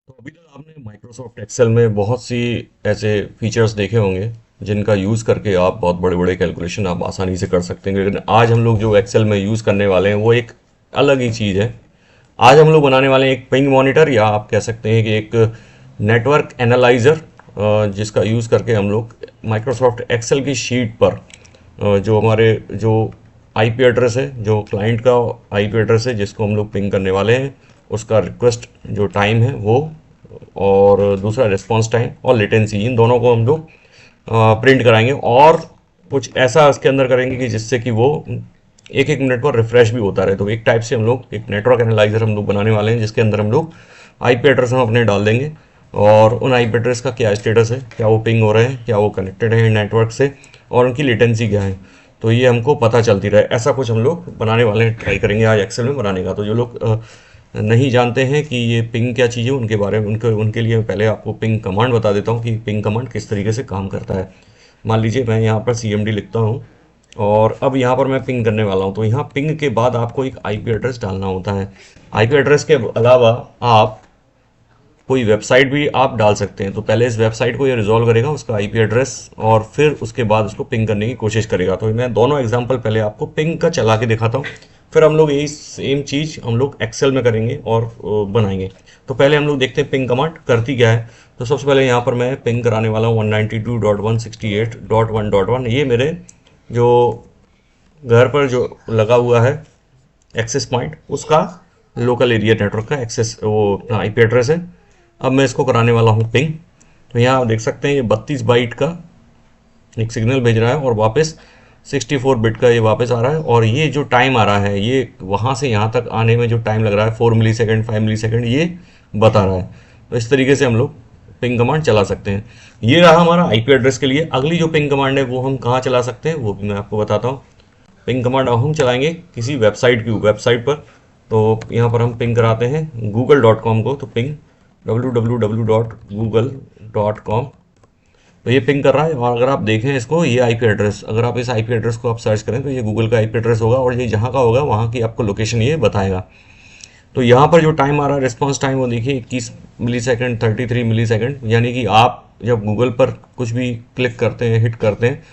तो अभी तक आपने माइक्रोसॉफ्ट एक्सेल में बहुत सी ऐसे फीचर्स देखे होंगे जिनका यूज़ करके आप बहुत बड़े बड़े कैलकुलेशन आप आसानी से कर सकते हैं, लेकिन आज हम लोग जो एक्सेल में यूज़ करने वाले हैं वो एक अलग ही चीज़ है। आज हम लोग बनाने वाले हैं एक पिंग मॉनिटर, या आप कह सकते हैं कि एक नेटवर्क एनालाइज़र, जिसका यूज़ करके हम लोग माइक्रोसॉफ्ट एक्सेल की शीट पर जो हमारे जो आईपी एड्रेस है, जो क्लाइंट का आईपी एड्रेस है जिसको हम लोग पिंग करने वाले हैं, उसका रिक्वेस्ट जो टाइम है वो, और दूसरा रिस्पांस टाइम और लेटेंसी, इन दोनों को हम लोग प्रिंट कराएंगे और कुछ ऐसा इसके अंदर करेंगे कि जिससे कि वो एक एक मिनट पर रिफ्रेश भी होता रहे। तो एक टाइप से हम लोग एक नेटवर्क एनालाइजर हम लोग बनाने वाले हैं जिसके अंदर हम लोग आईपी एड्रेस हम अपने डाल देंगे, और उन आईपी एड्रेस का क्या स्टेटस है, क्या वो पिंग हो रहे हैं, क्या वो कनेक्टेड है नेटवर्क से, और उनकी लेटेंसी क्या है, तो ये हमको पता चलती रहे। ऐसा कुछ हम लोग बनाने वाले हैं, ट्राई करेंगे आज एक्सेल में बनाने का। तो जो लोग नहीं जानते हैं कि ये पिंग क्या चीज़ है, उनके बारे में उनके लिए मैं पहले आपको पिंग कमांड बता देता हूँ कि पिंग कमांड किस तरीके से काम करता है। मान लीजिए मैं यहाँ पर CMD लिखता हूँ और अब यहाँ पर मैं पिंग करने वाला हूँ, तो यहाँ पिंग के बाद आपको एक आईपी एड्रेस डालना होता है। आईपी एड्रेस के अलावा आप कोई वेबसाइट भी आप डाल सकते हैं। तो पहले इस वेबसाइट को ये रिजॉल्व करेगा, उसका आईपी एड्रेस, और फिर उसके बाद उसको पिंग करने की कोशिश करेगा। तो मैं दोनों एग्जांपल पहले आपको पिंग का चला के दिखाता हूँ, फिर हम लोग यही सेम चीज़ हम लोग एक्सेल में करेंगे और बनाएंगे। तो पहले हम लोग देखते हैं पिंग कमांड करती क्या है। तो सबसे पहले यहाँ पर मैं पिंग कराने वाला हूँ 192.168.1.1। ये मेरे जो घर पर जो लगा हुआ है एक्सेस पॉइंट, उसका लोकल एरिया नेटवर्क का एक्सेस वो आईपी एड्रेस है। अब मैं इसको कराने वाला हूँ पिंग। तो यहाँ आप देख सकते हैं ये 32 बाइट का एक सिग्नल भेज रहा है और वापस 64 बिट का ये वापस आ रहा है, और ये जो टाइम आ रहा है ये वहाँ से यहाँ तक आने में जो टाइम लग रहा है 4 मिली सेकेंड, 5 मिली सेकेंड, ये बता रहा है। तो इस तरीके से हम लोग पिंग कमांड चला सकते हैं। ये रहा हमारा आईपी एड्रेस के लिए। अगली जो पिंग कमांड है वो हम कहाँ चला सकते हैं वो भी मैं आपको बताता हूँ। पिंग कमांड अब हम चलाएंगे किसी वेबसाइट पर। तो यहाँ पर हम पिंग कराते हैं google.com को। तो पिंग www.google.com। तो ये पिंग कर रहा है, और अगर आप देखें इसको, ये आईपी एड्रेस, अगर आप इस आईपी एड्रेस को आप सर्च करें तो ये गूगल का आईपी एड्रेस होगा, और ये जहाँ का होगा वहाँ की आपको लोकेशन ये बताएगा। तो यहाँ पर जो टाइम आ रहा है रिस्पॉन्स टाइम, वो देखिए 21 मिली सेकेंड, 33 मिली सेकेंड। यानी कि आप जब गूगल पर कुछ भी क्लिक करते हैं, हिट करते हैं,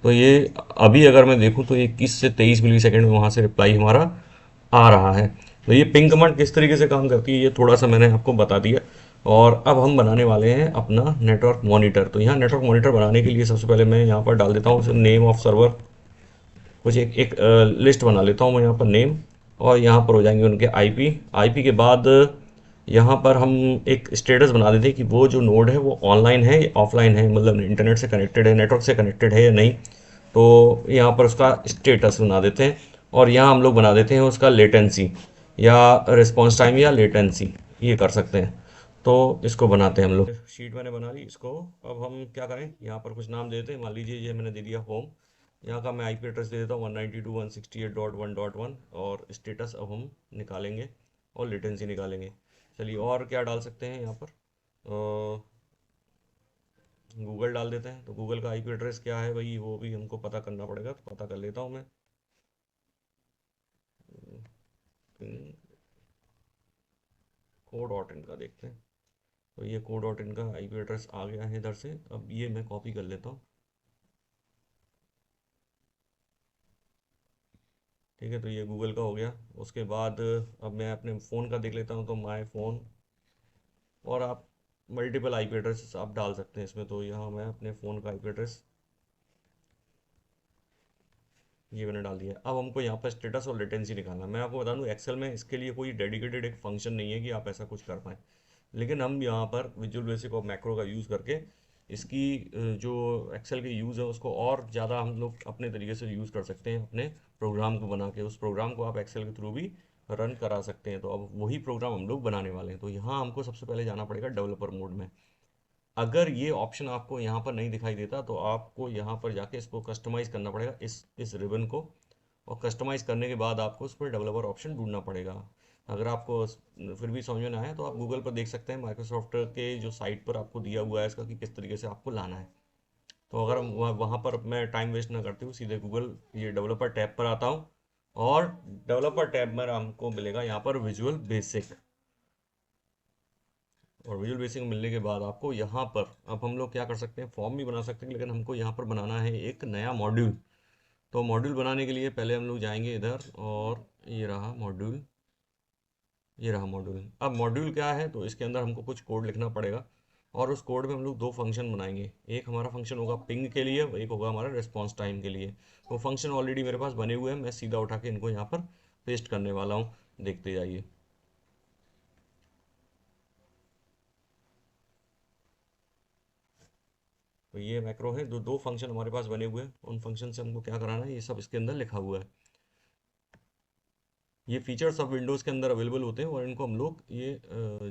तो ये अभी अगर मैं देखूँ तो ये 21 से 23 मिली सेकेंड में वहाँ से रिप्लाई हमारा आ रहा है। तो ये पिंग कमांड किस तरीके से काम करती है ये थोड़ा सा मैंने आपको बता दिया। और अब हम बनाने वाले हैं अपना नेटवर्क मॉनिटर। तो यहाँ नेटवर्क मॉनिटर बनाने के लिए सबसे पहले मैं यहाँ पर डाल देता हूँ नेम ऑफ सर्वर। कुछ एक एक लिस्ट बना लेता हूँ मैं यहाँ पर नेम, और यहाँ पर हो जाएंगे उनके आईपी। आईपी के बाद यहाँ पर हम एक स्टेटस बना देते हैं कि वो जो नोड है वो ऑनलाइन है या ऑफलाइन है, मतलब इंटरनेट से कनेक्टेड है, नेटवर्क से कनेक्टेड है या नहीं। तो यहाँ पर उसका स्टेटस बना देते हैं, और यहाँ हम लोग बना देते हैं उसका लेटेंसी या रिस्पॉन्स टाइम या लेटेंसी, ये कर सकते हैं। तो इसको बनाते हैं हम लोग। शीट मैंने बना ली इसको। अब हम क्या करें, यहाँ पर कुछ नाम दे देते हैं। मान लीजिए ये मैंने दे दिया होम। यहाँ का मैं आईपी एड्रेस दे देता हूँ 192.168.1.1, और स्टेटस अब हम निकालेंगे और लेटेंसी निकालेंगे। चलिए और क्या डाल सकते हैं यहाँ पर, गूगल डाल देते हैं। तो गूगल का आईपी एड्रेस क्या है भाई, वो भी हमको पता करना पड़ेगा, तो पता कर लेता हूँ मैं। co.in का देखते हैं। तो ये co.in का आईपी एड्रेस आ गया है इधर से। अब ये मैं कॉपी कर लेता हूँ। ठीक है, तो ये गूगल का हो गया। उसके बाद अब मैं अपने फ़ोन का देख लेता हूँ। तो माय फ़ोन, और आप मल्टीपल आईपी एड्रेस आप डाल सकते हैं इसमें। तो यहाँ मैं अपने फ़ोन का आईपी एड्रेस ये मैंने डाल दिया। अब हमको यहाँ पर स्टेटस और लेटेंसी निकालना है। मैं आपको बता दूँ एक्सेल में इसके लिए कोई डेडिकेटेड एक फंक्शन नहीं है कि आप ऐसा कुछ कर पाएँ, लेकिन हम यहाँ पर विजुअल बेसिक और मैक्रो का यूज़ करके इसकी जो एक्सेल के यूज़ है उसको और ज़्यादा हम लोग अपने तरीके से यूज़ कर सकते हैं। अपने प्रोग्राम को बना के उस प्रोग्राम को आप एक्सेल के थ्रू भी रन करा सकते हैं। तो अब वही प्रोग्राम हम लोग बनाने वाले हैं। तो यहाँ हमको सबसे पहले जाना पड़ेगा डेवलपर मोड में। अगर ये ऑप्शन आपको यहाँ पर नहीं दिखाई देता तो आपको यहाँ पर जाके इसको कस्टमाइज़ करना पड़ेगा, इस रिबन को। और कस्टमाइज़ करने के बाद आपको उस पर डेवलपर ऑप्शन ढूंढना पड़ेगा। अगर आपको फिर भी समझ में ना आए तो आप गूगल पर देख सकते हैं, माइक्रोसॉफ्ट के जो साइट पर आपको दिया हुआ है इसका कि किस तरीके से आपको लाना है। तो अगर हम वहाँ पर मैं टाइम वेस्ट ना करती हूँ, सीधे गूगल ये डेवलपर टैब पर आता हूँ, और डेवलपर टैब में हमको मिलेगा यहाँ पर विजुअल बेसिक। और विजुअल बेसिक मिलने के बाद आपको यहाँ पर अब हम लोग क्या कर सकते हैं, फॉर्म भी बना सकते हैं, लेकिन हमको यहाँ पर बनाना है एक नया मॉड्यूल। तो मॉड्यूल बनाने के लिए पहले हम लोग जाएंगे इधर, और ये रहा मॉड्यूल, ये रहा मॉड्यूल। अब मॉड्यूल क्या है, तो इसके अंदर हमको कुछ कोड लिखना पड़ेगा, और उस कोड में हम लोग दो फंक्शन बनाएंगे। एक हमारा फंक्शन होगा पिंग के लिए, एक होगा हमारा रिस्पॉन्स टाइम के लिए। वो फंक्शन ऑलरेडी मेरे पास बने हुए हैं, मैं सीधा उठा के इनको यहाँ पर पेस्ट करने वाला हूँ, देखते जाइए। तो ये मैक्रो है, दो दो फंक्शन हमारे पास बने हुए हैं, उन फंक्शन से हमको क्या कराना है, ये सब इसके अंदर लिखा हुआ है। ये फीचर्स सब विंडोज़ के अंदर अवेलेबल होते हैं, और इनको हम लोग ये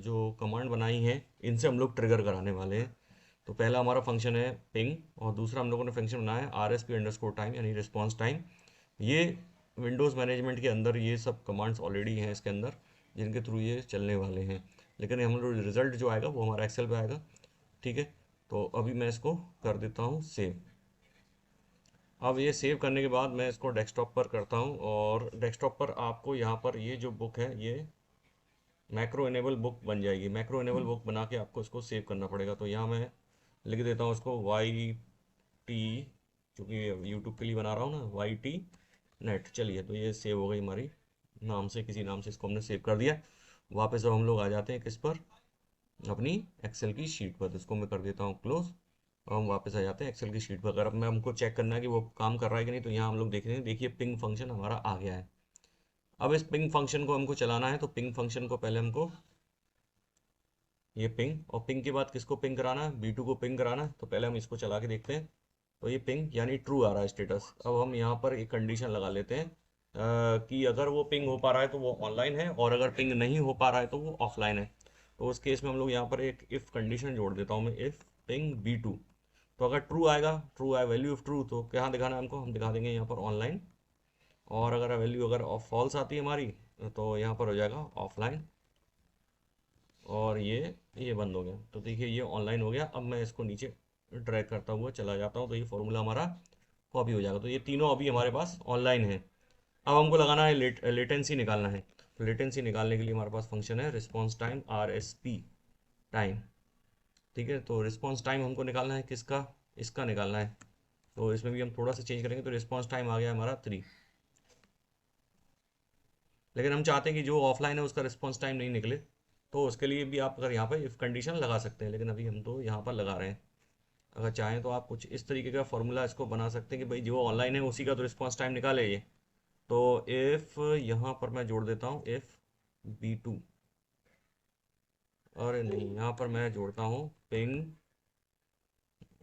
जो कमांड बनाई है इनसे हम लोग ट्रिगर कराने वाले हैं। तो पहला हमारा फंक्शन है पिंग, और दूसरा हम लोगों ने फंक्शन बनाया है R S P underscore time, यानी रिस्पॉन्स टाइम। ये विंडोज़ मैनेजमेंट के अंदर ये सब कमांड्स ऑलरेडी हैं इसके अंदर, जिनके थ्रू ये चलने वाले हैं। लेकिन हम लोग रिजल्ट जो आएगा वो हमारा एक्सेल पे आएगा, ठीक है। तो अभी मैं इसको कर देता हूँ सेव। अब ये सेव करने के बाद मैं इसको डेस्कटॉप पर करता हूँ, और डेस्कटॉप पर आपको यहाँ पर ये जो बुक है ये मैक्रो इनेबल बुक बन जाएगी। मैक्रो इनेबल बुक बना के आपको इसको सेव करना पड़ेगा। तो यहाँ मैं लिख देता हूँ इसको वाई टी, चूँकि यूट्यूब के लिए बना रहा हूँ ना, वाई टी नेट। चलिए, तो ये सेव हो गई हमारी, नाम से किसी नाम से इसको हमने सेव कर दिया। वापस अब हम लोग आ जाते हैं किस पर, अपनी एक्सेल की शीट पर। तो इसको मैं कर देता हूँ क्लोज, और हम वापस आ जाते हैं एक्सेल की शीट पर। अगर अब मैं हमको चेक करना है कि वो काम कर रहा है कि नहीं, तो यहाँ हम लोग देख रहे हैं, देखिए पिंग फंक्शन हमारा आ गया है। अब इस पिंग फंक्शन को हमको चलाना है, तो पिंग फंक्शन को पहले हमको ये पिंग, और पिंग के बाद किसको पिंग कराना है, बी टू को पिंग कराना है। तो पहले हम इसको चला के देखते हैं। तो ये पिंग यानी ट्रू आ रहा है स्टेटस। अब हम यहाँ पर एक कंडीशन लगा लेते हैं कि अगर वो पिंग हो पा रहा है तो वो ऑनलाइन है, और अगर पिंग नहीं हो पा रहा है तो वो ऑफलाइन है। तो उस केस में हम लोग यहाँ पर एक इफ़ कंडीशन जोड़ देता हूँ मैं, इफ़ पिंग बी टू। तो अगर ट्रू आएगा, ट्रू आए वैल्यू ऑफ ट्रू, तो क्या दिखाना है हमको, हम दिखा देंगे यहाँ पर ऑनलाइन। और अगर वैल्यू अगर फॉल्स आती है हमारी, तो यहाँ पर हो जाएगा ऑफलाइन, और ये बंद हो गया। तो देखिए ये ऑनलाइन हो गया। अब मैं इसको नीचे ड्रैग करता हुआ चला जाता हूँ, तो ये फॉर्मूला हमारा कॉपी हो जाएगा। तो ये तीनों अभी हमारे पास ऑनलाइन है। अब हमको लगाना है लेटेंसी निकालना है। तो लेटेंसी निकालने के लिए हमारे पास फंक्शन है response time, R S P time, ठीक है। तो रिस्पॉन्स टाइम हमको निकालना है किसका, इसका निकालना है। तो इसमें भी हम थोड़ा सा चेंज करेंगे, तो रिस्पॉन्स टाइम आ गया हमारा 3। लेकिन हम चाहते हैं कि जो ऑफलाइन है उसका रिस्पॉन्स टाइम नहीं निकले, तो उसके लिए भी आप अगर यहाँ पर इफ कंडीशन लगा सकते हैं, लेकिन अभी हम तो यहाँ पर लगा रहे हैं। अगर चाहें तो आप कुछ इस तरीके का फॉर्मूला इसको बना सकते हैं कि भाई जो ऑनलाइन है उसी का तो रिस्पॉन्स टाइम निकाले ये। तो इफ़ यहाँ पर मैं जोड़ देता हूँ इफ़ बी टू, अरे नहीं, यहाँ पर मैं जोड़ता हूँ पिंग,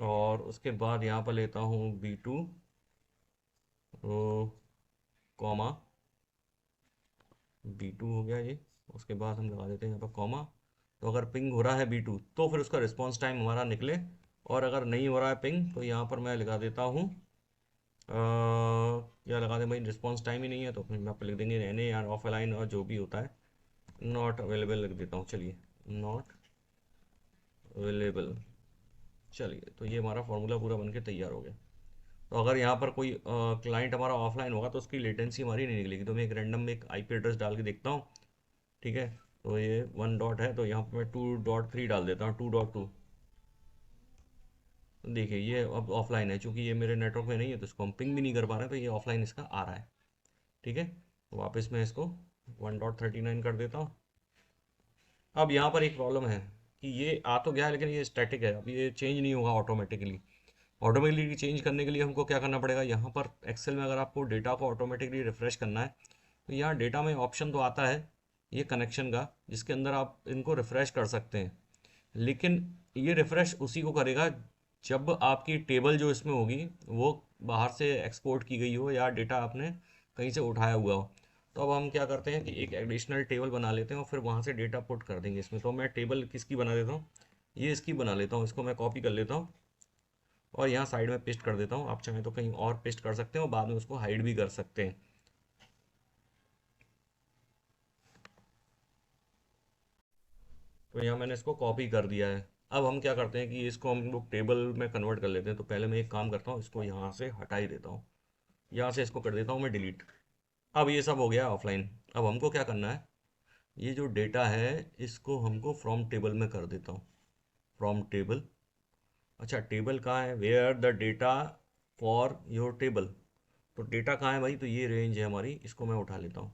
और उसके बाद यहाँ पर लेता हूँ B two comma, B two हो गया ये। उसके बाद हम लगा देते हैं यहाँ पर कॉमा। तो अगर पिंग हो रहा है बी टू तो फिर उसका रिस्पॉन्स टाइम हमारा निकले, और अगर नहीं हो रहा है पिंग तो यहाँ पर मैं लगा देता हूँ क्या लगा दें भाई, रिस्पॉन्स टाइम ही नहीं है तो फिर यहाँ पर लिख देंगे एन ए या ऑफलाइन, और जो भी होता है नॉट अवेलेबल लिख देता हूँ। चलिए, नॉट अवेलेबल। चलिए, तो ये हमारा फार्मूला पूरा बनके तैयार हो गया। तो अगर यहाँ पर कोई क्लाइंट हमारा ऑफलाइन होगा तो उसकी लेटेंसी हमारी नहीं निकलेगी। तो मैं एक रैंडम में एक आईपी एड्रेस डाल के देखता हूँ, ठीक है। तो ये 1 डॉट है, तो यहाँ पर मैं 2.3 डाल देता हूँ, 2.2। देखिए ये अब ऑफलाइन है, चूंकि ये मेरे नेटवर्क में नहीं है तो इसको हम पिंग भी नहीं कर पा रहे हैं, तो ये ऑफलाइन इसका आ रहा है, ठीक है। तो वापस मैं इसको 1.39 कर देता हूँ। अब यहाँ पर एक प्रॉब्लम है कि ये आ तो गया है, लेकिन ये स्टैटिक है, अब ये चेंज नहीं होगा ऑटोमेटिकली। ऑटोमेटिकली चेंज करने के लिए हमको क्या करना पड़ेगा, यहाँ पर एक्सेल में अगर आपको डेटा को ऑटोमेटिकली रिफ्रेश करना है, तो यहाँ डेटा में ऑप्शन तो आता है ये कनेक्शन का, जिसके अंदर आप इनको रिफ्रेश कर सकते हैं। लेकिन ये रिफ्रेश उसी को करेगा जब आपकी टेबल जो इसमें होगी वो बाहर से एक्सपोर्ट की गई हो, या डेटा आपने कहीं से उठाया हुआ हो। तो अब हम क्या करते हैं कि एक एडिशनल टेबल बना लेते हैं, और फिर वहाँ से डेटा पुट कर देंगे इसमें। तो मैं टेबल किसकी बना देता हूँ, ये इसकी बना लेता हूँ। इसको मैं कॉपी कर लेता हूँ, और यहाँ साइड में पेस्ट कर देता हूँ। आप चाहें तो कहीं और पेस्ट कर सकते हैं, और बाद में उसको हाइड भी कर सकते हैं। तो यहाँ मैंने इसको कॉपी कर दिया है। अब हम क्या करते हैं कि इसको हम लोग टेबल में कन्वर्ट कर लेते हैं। तो पहले मैं एक काम करता हूँ, इसको यहाँ से हटा ही देता हूँ, यहाँ से इसको कर देता हूँ मैं डिलीट। अब ये सब हो गया ऑफलाइन। अब हमको क्या करना है, ये जो डेटा है इसको हमको फ्रॉम टेबल में कर देता हूँ, फ्रॉम टेबल। अच्छा, टेबल कहाँ है, where the data for your table. तो डेटा कहाँ है भाई, तो ये रेंज है हमारी, इसको मैं उठा लेता हूँ।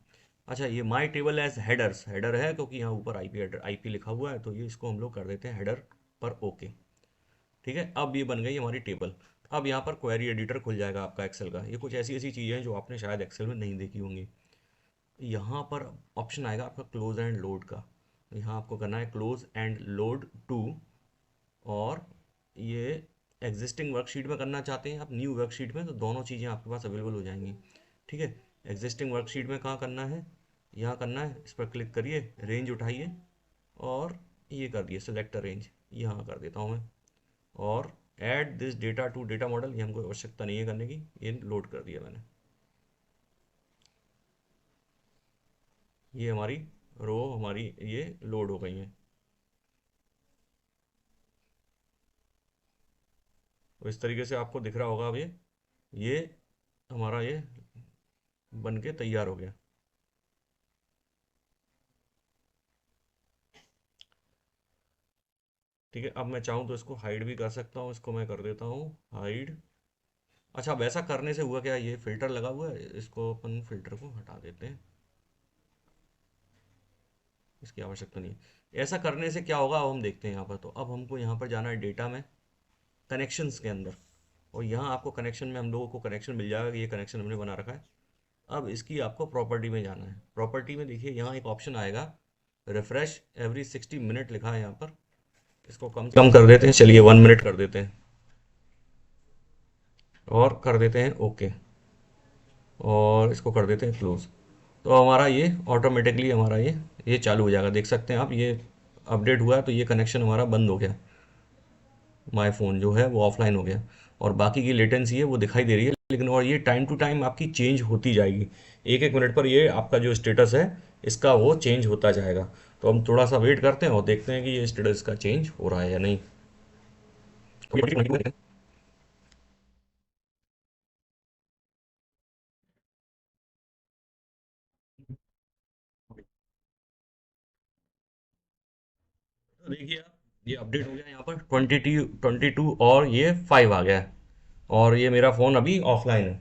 अच्छा, ये my table as headers, header है क्योंकि यहाँ ऊपर आईपी हेडर आईपी लिखा हुआ है, तो ये इसको हम लोग कर देते हैं हेडर पर। ओके, ठीक है, अब ये बन गई हमारी टेबल। अब यहाँ पर क्वेरी एडिटर खुल जाएगा आपका एक्सेल का। ये कुछ ऐसी ऐसी चीज़ें हैं जो आपने शायद एक्सेल में नहीं देखी होंगी। यहाँ पर ऑप्शन आएगा आपका क्लोज एंड लोड का। यहाँ आपको करना है क्लोज एंड लोड टू। और ये एग्जिस्टिंग वर्कशीट में करना चाहते हैं आप, न्यू वर्कशीट में, तो दोनों चीज़ें आपके पास अवेलेबल हो जाएंगी। ठीक है, एग्जिस्टिंग वर्कशीट में कहाँ करना है, यहाँ करना है, इस पर क्लिक करिए, रेंज उठाइए और ये कर दिए सेलेक्ट रेंज, यहाँ कर देता हूँ मैं। और add this data to data model, ये हमको आवश्यकता नहीं है करने की, ये लोड कर दिया मैंने। ये हमारी रो हमारी ये लोड हो गई है। तो इस तरीके से आपको दिख रहा होगा अब ये हमारा ये बन के तैयार हो गया। ठीक है, अब मैं चाहूँ तो इसको हाइड भी कर सकता हूँ, इसको मैं कर देता हूँ हाइड। अच्छा, वैसा करने से हुआ क्या, ये फिल्टर लगा हुआ है, इसको अपन फिल्टर को हटा देते हैं, इसकी आवश्यकता नहीं है। ऐसा करने से क्या होगा अब हम देखते हैं यहाँ पर। तो अब हमको यहाँ पर जाना है डेटा में, कनेक्शंस के अंदर, और यहाँ आपको कनेक्शन में हम लोगों को कनेक्शन मिल जाएगा कि ये कनेक्शन हमने बना रखा है। अब इसकी आपको प्रॉपर्टी में जाना है। प्रॉपर्टी में देखिए यहाँ एक ऑप्शन आएगा, रिफ्रेश एवरी 60 मिनट लिखा है यहाँ पर। इसको कम कर देते हैं, चलिए 1 मिनट कर देते हैं और कर देते हैं ओके, और इसको कर देते हैं क्लोज। तो हमारा ये ऑटोमेटिकली हमारा ये चालू हो जाएगा। देख सकते हैं आप, ये अपडेट हुआ है तो ये कनेक्शन हमारा बंद हो गया, माय फ़ोन जो है वो ऑफलाइन हो गया, और बाकी की लेटेंसी है वो दिखाई दे रही है लेकिन। और ये टाइम टू टाइम आपकी चेंज होती जाएगी, एक एक मिनट पर ये आपका जो स्टेटस है इसका वो चेंज होता जाएगा। तो हम थोड़ा सा वेट करते हैं और देखते हैं कि ये स्टेटस का चेंज हो रहा है या नहीं। तो देखिए आप, ये अपडेट हो गया यहाँ पर 22 और ये 5 आ गया है, और ये मेरा फ़ोन अभी ऑफलाइन है।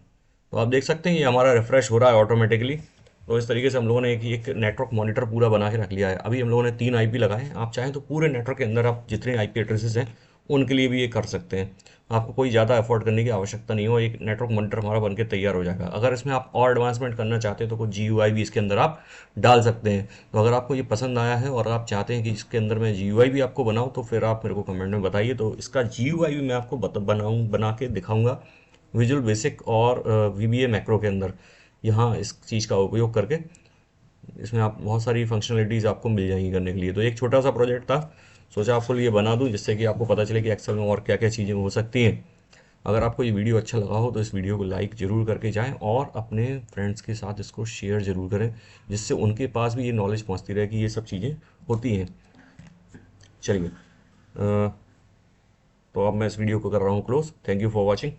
तो आप देख सकते हैं ये हमारा रिफ़्रेश हो रहा है ऑटोमेटिकली। तो इस तरीके से हम लोगों ने एक नेटवर्क मॉनिटर पूरा बना के रख लिया है। अभी हम लोगों ने 3 आईपी लगाए हैं, आप चाहें तो पूरे नेटवर्क के अंदर आप जितने आईपी एड्रेसेस हैं उनके लिए भी ये कर सकते हैं। आपको कोई ज़्यादा एफर्ट करने की आवश्यकता नहीं हो, एक नेटवर्क मॉनिटर हमारा बन के तैयार हो जाएगा। अगर इसमें आप और एडवांसमेंट करना चाहते हैं तो कुछ जीयूआई भी इसके अंदर आप डाल सकते हैं। तो अगर आपको ये पसंद आया है और आप चाहते हैं कि इसके अंदर मैं जीयूआई भी आपको बनाऊँ, तो फिर आप मेरे को कमेंट में बताइए, तो इसका जीयूआई भी मैं आपको बना के दिखाऊंगा विजुअल बेसिक और वीबीए मैक्रो के अंदर। यहाँ इस चीज़ का उपयोग करके इसमें आप बहुत सारी फंक्शनलिटीज़ आपको मिल जाएंगी करने के लिए। तो एक छोटा सा प्रोजेक्ट था, सोचा आपको लिए बना दूं जिससे कि आपको पता चले कि एक्सेल में और क्या क्या चीज़ें हो सकती हैं। अगर आपको ये वीडियो अच्छा लगा हो तो इस वीडियो को लाइक ज़रूर करके जाएं और अपने फ्रेंड्स के साथ इसको शेयर ज़रूर करें, जिससे उनके पास भी ये नॉलेज पहुंचती रहे कि ये सब चीज़ें होती हैं। चलिए, तो अब मैं इस वीडियो को कर रहा हूँ close. Thank you for watching.